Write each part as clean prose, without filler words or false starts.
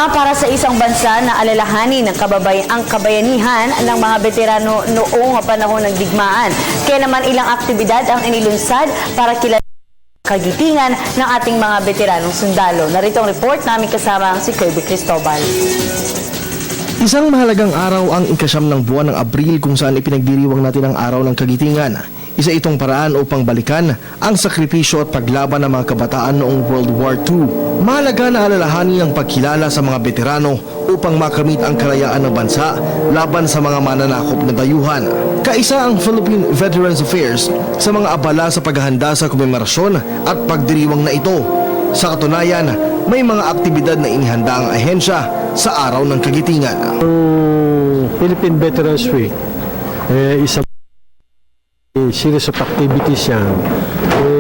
Tema para sa isang bansa na alalahanin ang kabayanihan ng mga veterano noong panahon ng digmaan. Kaya naman ilang aktibidad ang inilunsad para kilalanin kagitingan ng ating mga veteranong sundalo. Narito ang report namin kasama si Kirby Cristobal. Isang mahalagang araw ang ikasyam ng buwan ng Abril kung saan ipinagdiriwang natin ang araw ng kagitingan. Isa itong paraan upang balikan ang sakripisyo at paglaban ng mga kabataan noong World War II. Mahalaga na alalahanin ang pagkilala sa mga veterano upang makamit ang kalayaan ng bansa laban sa mga mananakop na dayuhan. Kaisa ang Philippine Veterans Affairs sa mga abala sa paghahanda sa komemorasyón at pagdiriwang na ito. Sa katunayan, may mga aktibidad na inihanda ang ahensya sa araw ng kagitingan. Philippine Veterans Week is a series of activities yan to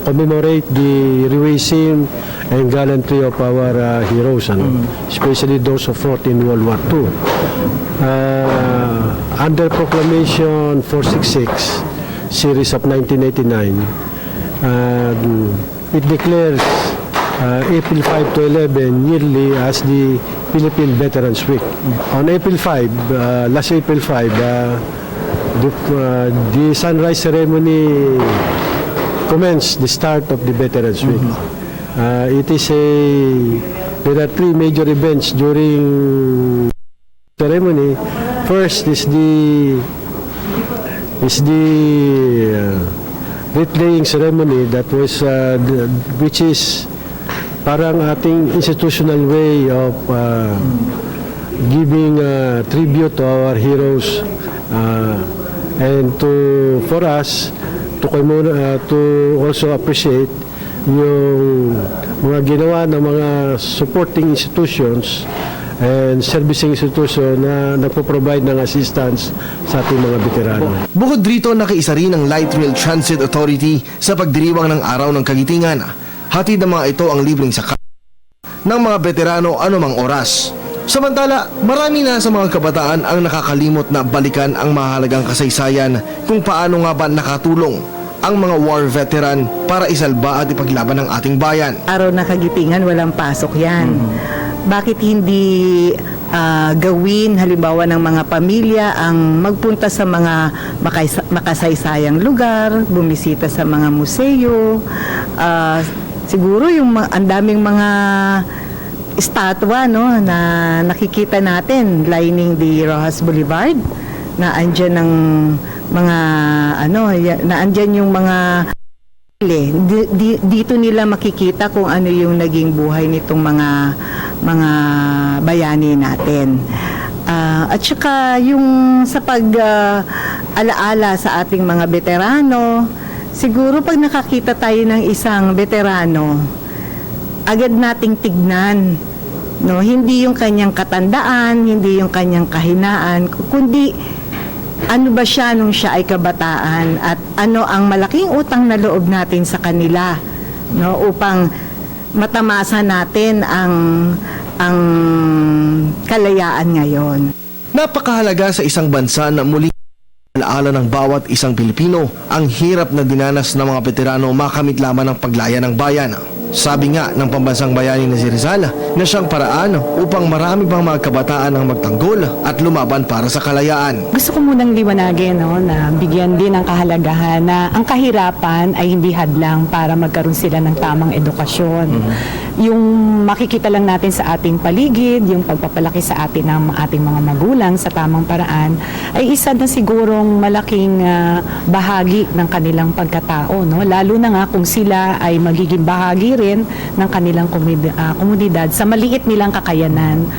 commemorate the heroism and gallantry of our heroes, especially those who fought in World War II. Under Proclamation 466, series of 1989, it declares April 5 to 11 yearly as the Philippine Veterans Week. On April 5, last April 5, the sunrise ceremony commenced the start of the Veterans Week. There are three major events during ceremony. First is the wreath laying ceremony that was which is parang ating institutional way of giving tribute to our heroes. And for us to also appreciate yung mga ginawa ng mga supporting institutions and servicing institution na nagpo-provide ng assistance sa ating mga veterano. Bukod rito, nakiisa rin ang Light Rail Transit Authority sa pagdiriwang ng araw ng kagitingan. Hatid ng mga ito ang libreng sakay ng mga veterano anumang oras. Samantala, marami na sa mga kabataan ang nakakalimot na balikan ang mahalagang kasaysayan kung paano nga ba nakatulong ang mga war veteran para isalba at ipaglaban ng ating bayan. Araw na kagitingan, walang pasok yan. Bakit hindi gawin halimbawa ng mga pamilya ang magpunta sa mga makasaysayang lugar, bumisita sa mga museo, siguro yung ang daming mga estatwa na nakikita natin lining the Rojas Boulevard na andyan ng mga na andyan yung mga dito nila makikita kung ano yung naging buhay nitong mga bayani natin. At saka yung sa alaala sa ating mga veterano, siguro pag nakakita tayo ng isang veterano, agad nating tignan, hindi yung kanyang katandaan, hindi yung kanyang kahinaan, kundi ano ba siya nung siya ay kabataan at ano ang malaking utang na loob natin sa kanila, upang matamasa natin ang kalayaan ngayon. Napakahalaga sa isang bansa na muli alaala ng bawat isang Pilipino ang hirap na dinanas ng mga veterano makamit lamang ng paglaya ng bayan. Sabi nga ng pambansang bayani na si Rizal na siyang paraan upang marami pang mga kabataan ang magtanggol at lumaban para sa kalayaan. Gusto ko munang liwanagin na bigyan din ng kahalagahan na ang kahirapan ay hindi hadlang para magkaroon sila ng tamang edukasyon. Yung makikita lang natin sa ating paligid, yung pagpapalaki sa atin ng ating mga magulang sa tamang paraan ay isa na sigurong malaking bahagi ng kanilang pagkatao. Lalo na nga kung sila ay magiging bahagi rin ng kanilang komunidad sa maliit nilang kakayanan.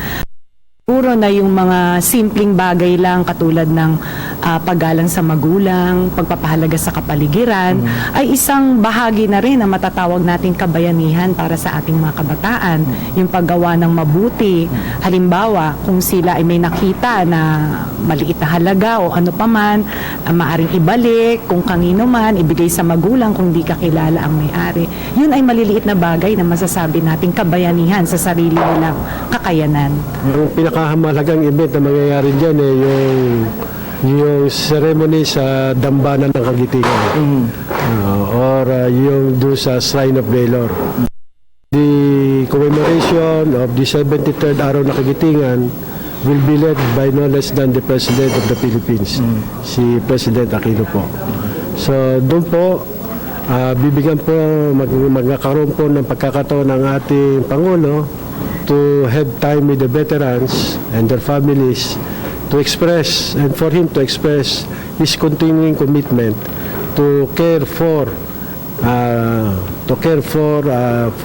Siguro na yung mga simpleng bagay lang katulad ng paggalang sa magulang, pagpapahalaga sa kapaligiran, ay isang bahagi na rin na matatawag nating kabayanihan para sa ating mga kabataan. Yung paggawa ng mabuti, halimbawa kung sila ay may nakita na maliit na halaga o ano paman, maaring ibalik, kung kanino man, ibigay sa magulang kung di kakilala ang may-ari. Yun ay maliliit na bagay na masasabi nating kabayanihan sa sarili nilang kakayanan. Ang pinakamahalagang event na mangyayari dyan yung ceremony sa Dambana ng Kagitingan or yung doon sa Shrine of Valor. The commemoration of the 73rd Araw ng Kagitingan will be led by no less than the President of the Philippines, si President Aquino po. So doon po, bibigyan po, magkakaroon po ng pagkakataon ng ating Pangulo to have time with the veterans and their families to express, and for him to express his continuing commitment to care for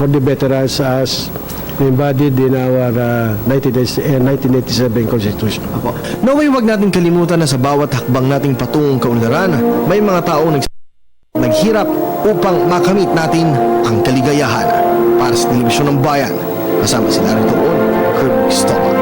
the veterans as embodied in our 1987 Constitution. Naway wag natin kalimutan na sa bawat hakbang nating patungong kaunlaran, may mga taong naghirap upang makamit natin ang kaligayahan. Para sa Telebisyon ng Bayan, kasama si Larry Tuon, Kirk Stone.